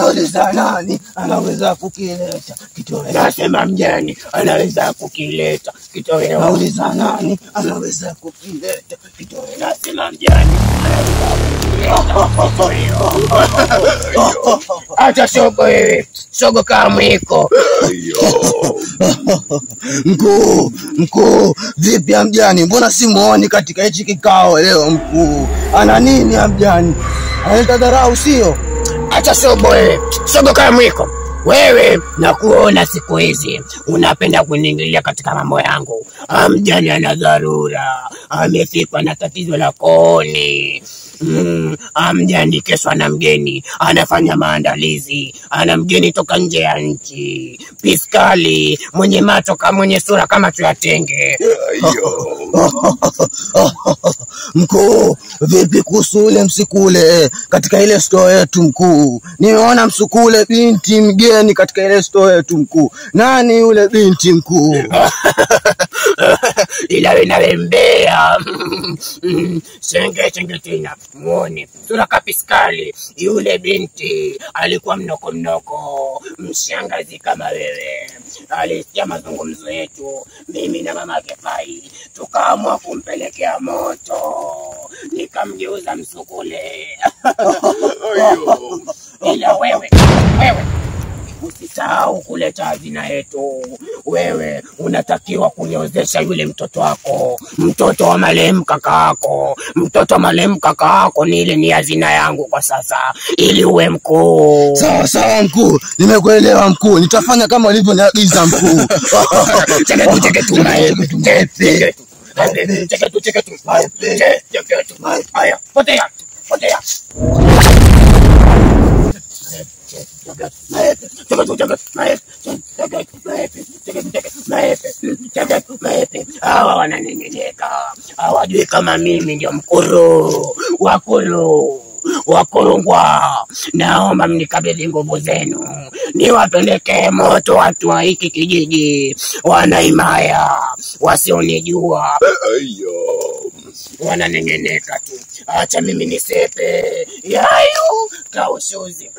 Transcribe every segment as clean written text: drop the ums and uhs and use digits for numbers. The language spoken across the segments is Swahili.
nauliza nani anaweza kukileta kitoweo? Nasema mjani anaweza kukileta kitoweo. Nauliza nani anaweza kukileta kitoweo? Nasema mjani anaweza kukileta kitoweo. Acha shogo wewe, shogo kama mwiko. Mkuu, vipi mjani? Mbona simuoni katika hichi kikao leo mkuu? Ana nini mjani? Analeta dharau sio? Acha shogo wewe, shogo kama mwiko. Wewe na kuona siku hizi unapenda kuniingilia katika mambo yangu. Mjani ana dharura, amefikwa na tatizo la kooni. Mjani kesho ana mgeni, anafanya maandalizi, ana mgeni toka nje ya nchi, piskali mwenye macho kama mwenye sura kama tuyatenge. Mkuu, vipi kuhusu ule msukule katika ile store yetu mkuu? Nimeona msukule binti mgeni katika ile store yetu mkuu. Nani yule binti mkuu? Ila wenawembea. Senge tena muone sura kapiskali. Yule binti alikuwa mnoko, mshangazi kama wewe. Alisikia mazungumzo yetu mimi na mama Kefai, tukaamua kumpelekea moto, nikamgeuza msukule. Ila wewe usisahau kuleta hazina yetu. Wewe unatakiwa kunyozesha yule mtoto wako, mtoto wa marehemu kakaako. Mtoto wa marehemu kakaako ni hazina yangu kwa sasa, ili uwe mkuu. Sawa mkuu, nimekuelewa mkuu. Nitafanya kama ulivyoniagiza mkuu. Cheke tu. Haya, potea. Hawa wananyenyeka, hawajui kama mimi ndio mkuru wakurungwa. Naomba mnikabidhi nguvu zenu, niwapelekee moto watu wa hiki kijiji. Wanaimaya wasionijua wananyenyeka tu. Acha mimi nisepe yayo kaushuzi.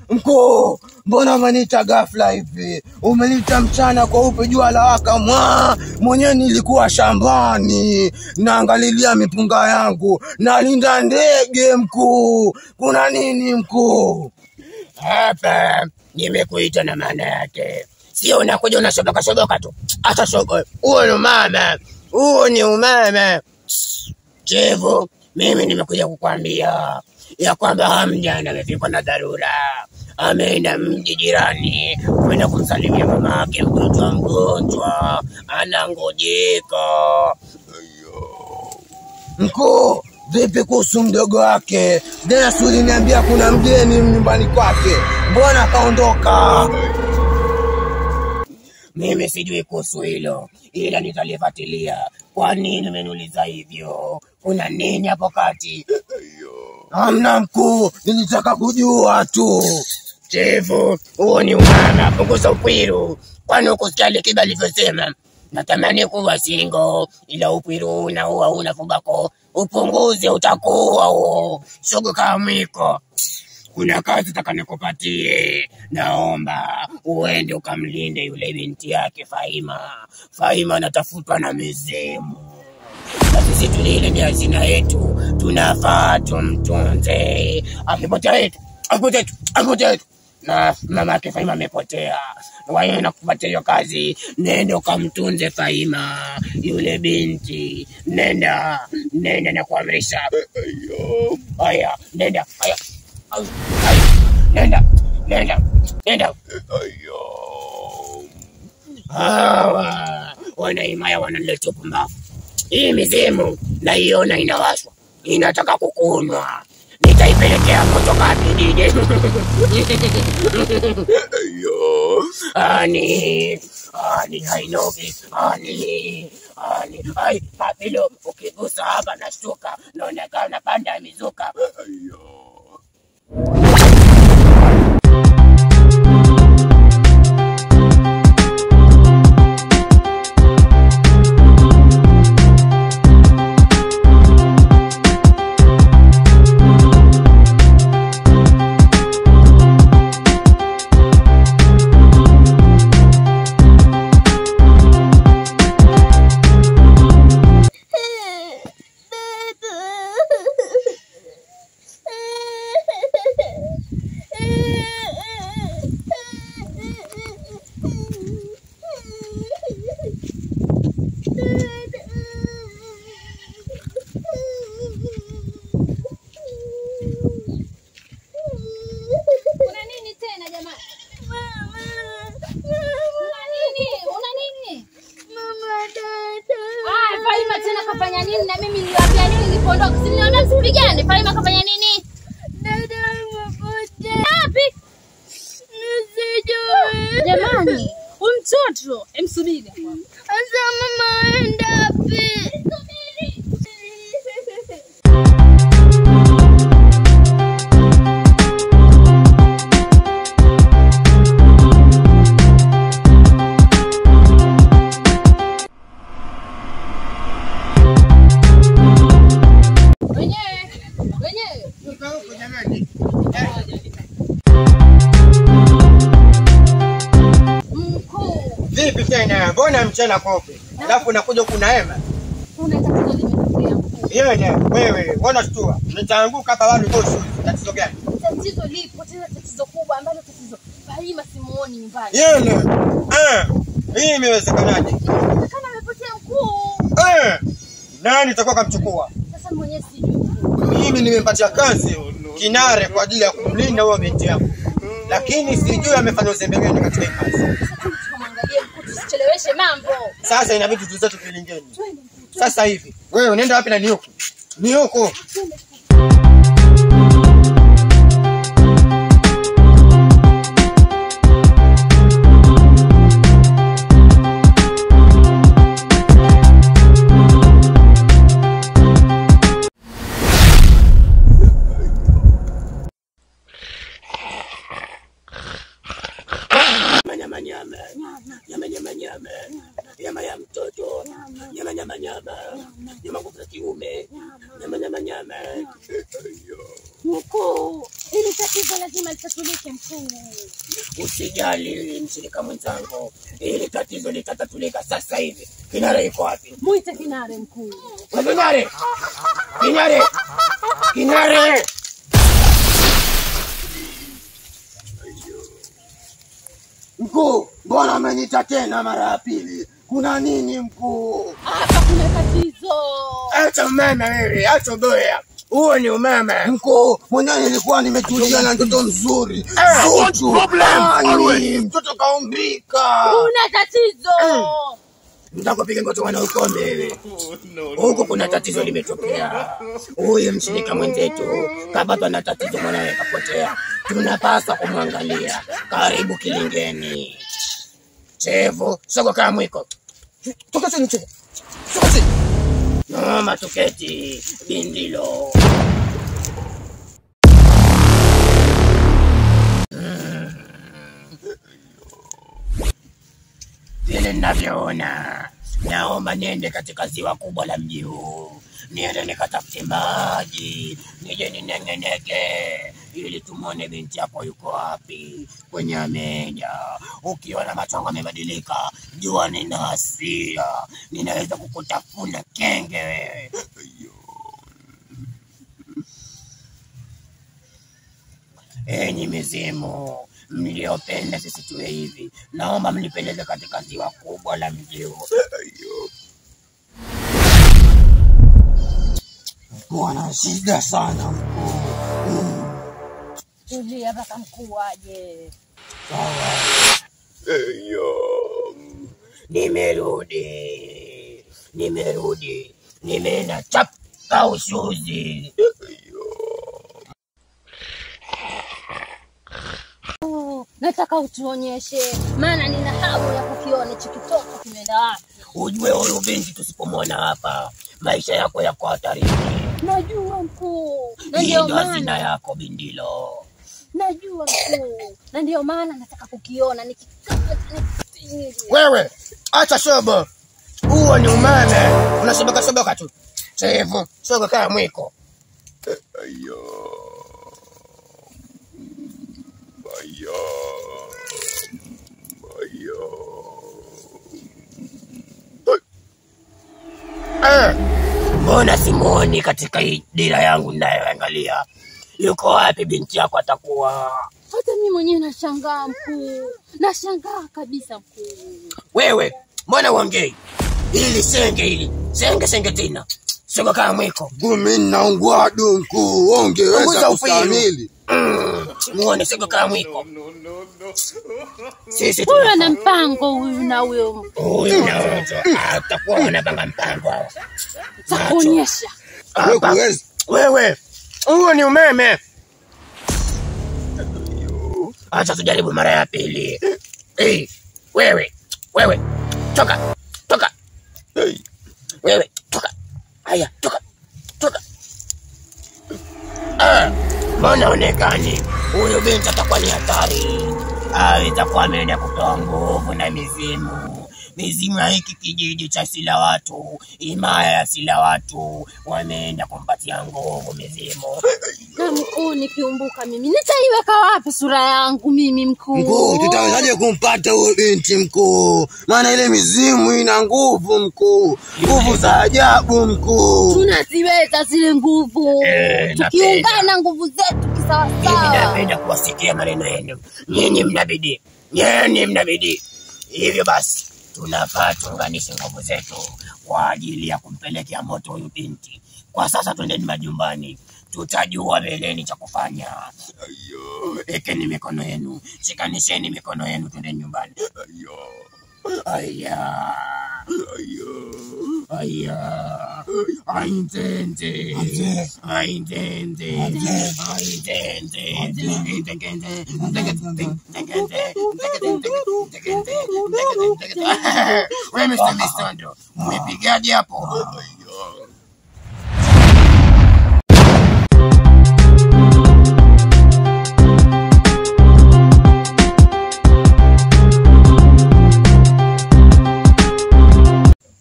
Mkuu, mbona umeniita ghafla hivi? Umeniita mchana kwa upe jua la waka mwenyewe nilikuwa shambani naangalilia mipunga yangu, nalinda ndege mkuu. Kuna nini mkuu? Hapa nimekuita na maana yake. Sio unakuja unashoboka tu. Acha shobo. Huo ni umeme. Jevo, mimi nimekuja kukwambia ya kwamba Hamjani amefikwa na dharura. Ameenda mji jirani kwenda kumsalimia mama yake mgonjwa. Anangojeka. Mkuu, vipi kuhusu mdogo wake? Dennis uliniambia kuna mgeni nyumbani kwake. Mbona kaondoka? Mimi sijui kuhusu hilo, ila nitalifuatilia. Kwa nini umeniuliza hivyo? Kuna nini hapo kati? Hamna mkuu, nilitaka kujua tu. Chifu, huo ni umama, punguza ukwiru. Kwani ukusikia Likiba alivyosema? Natamani kuwa singo, ila ukwiru una fubako. Upunguze utakuwa huo. Shogo kama mwiko. Kuna kazi taka nikupatie. Naomba uende ukamlinde yule binti yake Fahima. Fahima anatafutwa na mizimu. Na sisi tulile ni hazina yetu. Tunafaa tumtunze. Akipotea yetu. Na mama yake Fahima amepotea. Kwa hiyo nakupatia hiyo kazi. Nenda ukamtunze Fahima yule binti. Nenda na kuamrisha. Haya, nenda. Nenda. Nenda. Ayo. Wanaimaya wanaleta pumbavu. Hii mizimu naiona inawashwa. Inataka kukunwa. Nitaipelekea moto kabidide. Ayo. Ani hainogi. Ai, papilo, ukigusa hapa nashtuka. Naonekana panda ya mizuka. Ayo. Kafanya nini na mimi niliwaambia nini nilipoondoka? Siniona msipigane. Faima kafanya nini? Dada amepotea. Wapi? Nisijue. Jamani, mtoto, emsubiri. Asa mama aenda wapi? Vipi tena? Mbona mchana kope? Alafu nakuja kuna hema. Kuna tatizo limetokea. Yeye wewe, mbona shtua? Nitaanguka hapa watu kwa shule. Tatizo gani? Tatizo lipo, tena tatizo kubwa ambalo tatizo Faima simuoni nyumbani. Yeye. Hii imewezekanaje? Kama amepotea mkuu. Nani atakuwa kumchukua? Sasa mwenyewe sijui. Mimi nimempatia kazi Kinare kwa ajili ya kumlinda huyo binti yangu. Lakini sijui amefanya uzembe gani katika kazi. Tukamwangalie mkuu, tusicheleweshe mambo. Sasa inabidi tuzetu kilingeni. Sasa hivi. Wewe unaenda wapi na ni huko? Ni huko. Nyama ya mtoto, nyama, nyama nguvu za kiume, nyama. Mkuu, ili tatizo lazima litatulike mkuu. Usijali mshirika mwenzangu, ili tatizo litatatulika sasa hivi. Kinare yuko wapi? Muite Kinare mkuu. Kinare! Mkuu, mbona amenita tena mara ya pili? Kuna nini mkuu? Hapa kuna tatizo. Acha umeme wewe, acha boya. Huo ni umeme. Mkuu, mwenyewe nilikuwa nimetulia na mtoto mzuri. Mtoto kaumbika. Kuna tatizo. Nitakupiga ngoto wana ukombe wewe. Huko kuna tatizo limetokea. Huyu mshirika mwenzetu kapatwa na tatizo, mwanae kapotea. Tunapaswa kumwangalia. Karibu kilingeni. Chevo, sogo kama mwiko. Toka chini. Noma tuketi, bindilo. Vile ninavyoona, naomba niende katika ziwa kubwa la mji huu. Niende nikatafute maji, nije ninengeneke, ili tumuone binti yako yuko wapi, kwenye ameja. Ukiona macho yangu yamebadilika, jua nina hasira, ninaweza kukutafuna kenge wewe. Enyi mizimu mliopenda sisi tuwe hivi, naomba mnipeleke katika ziwa kubwa la mji huu. Bwana shida sana mkuu. tulia mpaka mkuu aje. Nimerudi. Nimeenda chapa ushuzi. Nataka utuonyeshe, maana nina hamu ya kukiona hicho kitoko kimeenda wapi. Ujue huyu binti tusipomwona hapa, maisha yako yako hatarini. Najua mkuu, na Ndio ndio maana hazina yako Bindilo. najua mkuu, na ndio maana nataka kukiona Wewe acha shobo, huo ni umeme, unashoboka tu. Sevu shoga kama mwiko. Mbona simuoni katika hii dira yangu ninayoangalia? Yuko wapi binti yako atakuwa? hata mimi mwenyewe nashangaa mkuu, nashangaa kabisa mkuu. Wewe mbona uongei? Hili senge tena. Shoga kama mwiko. Gumi naungwa dunku, ongeweza kustahimili. Muone shoga kama mwiko. Sisi Huyu ana mpango huyu na huyo. huyu na huyo atakuwa wanapanga mpango hao. Takuonyesha. Wewe, huo ni umeme. Acha tujaribu mara ya pili. Wewe, toka. Wewe, toka. Haya, toka. Mbona onekani? Huyu binti atakuwa ni hatari. Itakuwa ameenda kutoa nguvu na mizimu ya hiki kijiji cha Sila Watu, himaya ya Sila Watu, wameenda kumpatia nguvu mizimu. Na mkuu nikiumbuka mimi nitaiweka wapi sura yangu mimi mkuu? Mkuu, tutawezaje kumpata huyo binti mkuu? Maana ile mizimu ina nguvu mkuu. Nguvu za ajabu mkuu. Tunaziweza zile nguvu. Tukiungana nguvu zetu kisawa sawa. Mimi napenda kuwasikia maneno yenu. Nyinyi mna bidii. Hivyo basi, tunafaa tuunganishe nguvu zetu kwa ajili ya kumpelekea moto huyu binti. Kwa sasa twendeni majumbani. Tutajua mbeleni cha kufanya. Ekeni mikono yenu. Shikanisheni mikono yenu, twendeni nyumbani. Wewe Mr. Mistondo, umepigaje hapo?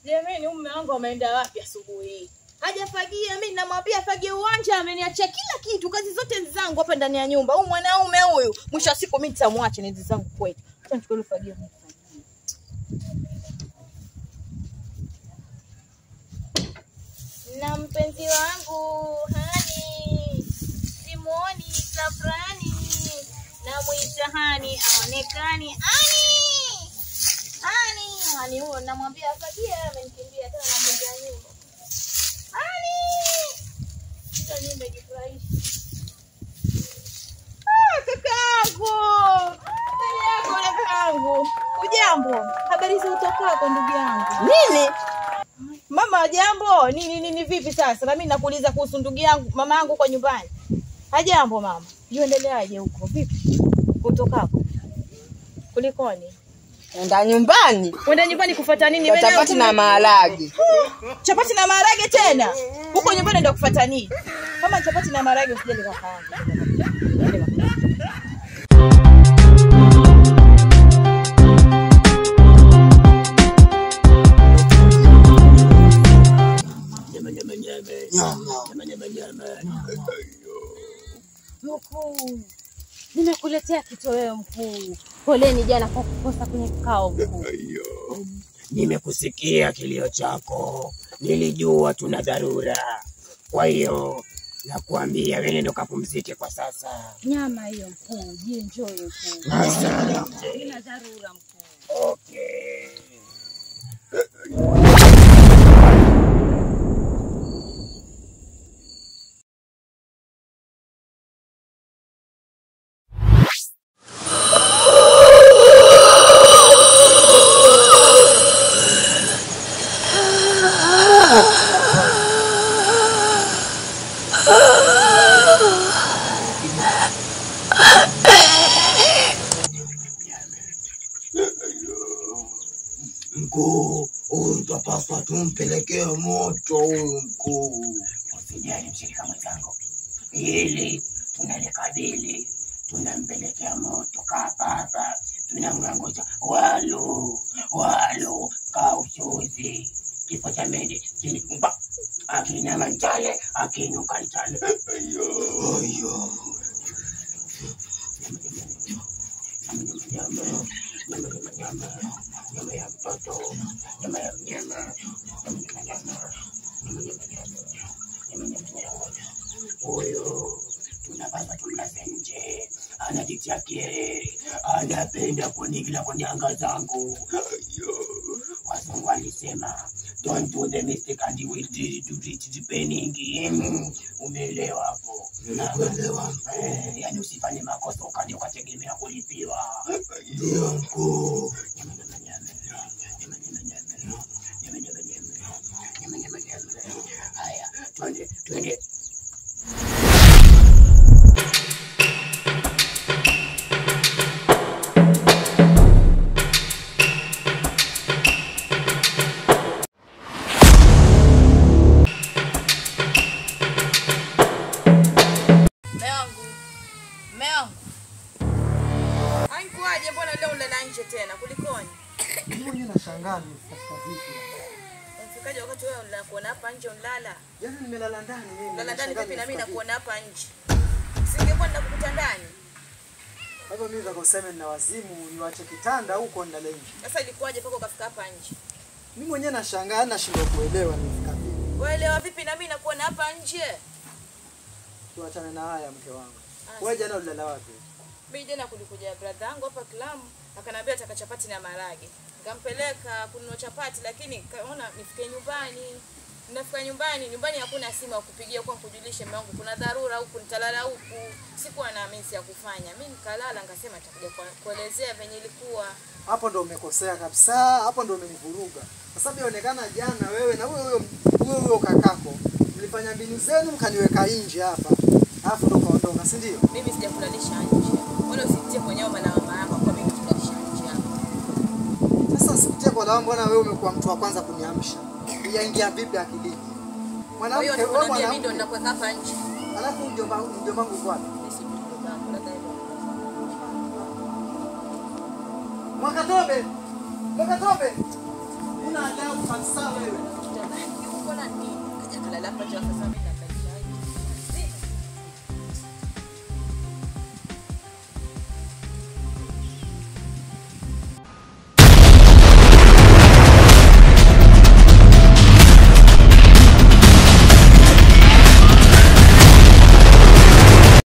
Jamani, mume wangu ameenda wapi asubuhi? Hajafagia, mimi namwambia afagie uwanja, ameniachia kila kitu, kazi zote zangu hapa ndani ya nyumba. Huyu mwanaume huyu, mwisho wa siku mimi nitamwacha nizi zangu kweli. Acha nichukue ufagie mimi. Na mpenzi wangu hani simuoni safrani, na mwita hani aonekani hani huo namwambia afagia, amenikimbia tena na mwingia nyumba. Sasa nimejifurahisha. Kakaangu. Ujambo? Habari za utokako ndugu yangu? Nini? Mama jambo? Nini vipi sasa? Na mimi nakuuliza kuhusu ndugu yangu, mama yangu kwa nyumbani. Hajambo mama. Yuendeleaje huko? Vipi? Utokako? Kulikoni? Enda nyumbani. Kwenda nyumbani kufuata nini? Chapati na maharage. Chapati na maharage tena? Huko nyumbani ndio kufuata nini? Kama chapati na maharage usijali kakaangu. Mkuu, nimekuletea kitoweo mkuu. Poleni jana kwa kukosa kwenye kikao mkuu. Nimekusikia kilio chako. Nilijua tuna dharura. Kwa hiyo nakuambia wewe ndo kapumzike kwa sasa. Nyama hiyo mkuu, jienjoy mkuu. Asante. Ina dharura mkuu. Okay. tumpelekee moto huyu mkuu. Usijali mshirika mwenzangu, hili tunalikabili, tunampelekea moto hapa, tunamngoja walo kaushuzi kifo cha mende kinimba akina manjale akinuka njale. Ayo. Nyama ya mtoto, nyama ya mnyama, huyo tunapasa tumlase nje, anajitia kiere, anapenda kunikila kwenye anga zangu. Wazungu walisema don't do the mistake and you will reach the penning. Umeelewa hapo? Naelewa. Yani usifanye makosa ukaja ukategemea kulipiwa. Ndio mkuu. Haya, twende. Haikuaje, mbona leo ulala nje tena? Kulikoni? Mimi nashangaa nimefika vipi? Unafikaje wakati wewe unakuona hapa nje unalala? Yaani nimelala ndani mimi. Unalala ndani vipi na mimi nakuona hapa nje? Singekuwa ninakukuta ndani. Kwa hivyo mimi nikasema nina wazimu niwache kitanda huko nilale nje. Sasa ilikuwaje mpaka ukafika hapa nje? Mimi mwenyewe nashangaa na shindwa kuelewa nimefika vipi. Waelewa vipi na mimi nakuona hapa nje? Tuachane na haya mke wangu. Wewe jana ulala wapi? Mimi jana kulikuja brother yangu hapa Kilamu, akanambia ataka chapati na marage. Nikampeleka kununua chapati lakini kaona nifike nyumbani. Ninafika nyumbani hakuna simu ya kupigia kwa kujulisha mume wangu kuna dharura huku nitalala huku. Sikuwa na mimi ya kufanya. Mimi nikalala ngasema nitakuja kuelezea venye ilikuwa. Hapo ndo umekosea kabisa. Hapo ndo umenivuruga. Kwa sababu inaonekana jana wewe na huyo kakako mlifanya mbinu zenu mkaniweka nje hapa. Alafu ndo kaondoka, si ndio? Mimi sijakulalisha nje. Wala usitie kwenye mama na mama yako kwa mimi kulalisha nje hapa. Sasa sikutie kwa lawama, mbona wewe umekuwa mtu wa kwanza kuniamsha? Ujaingia vipi akilini? Mwanamke wewe mimi ndo ninakuweka hapa nje. Alafu mjomba wangu kwa wapi? Mwakatobe. Una adabu kabisa wewe. Mbona nini? Kaja kulala hapa sasa.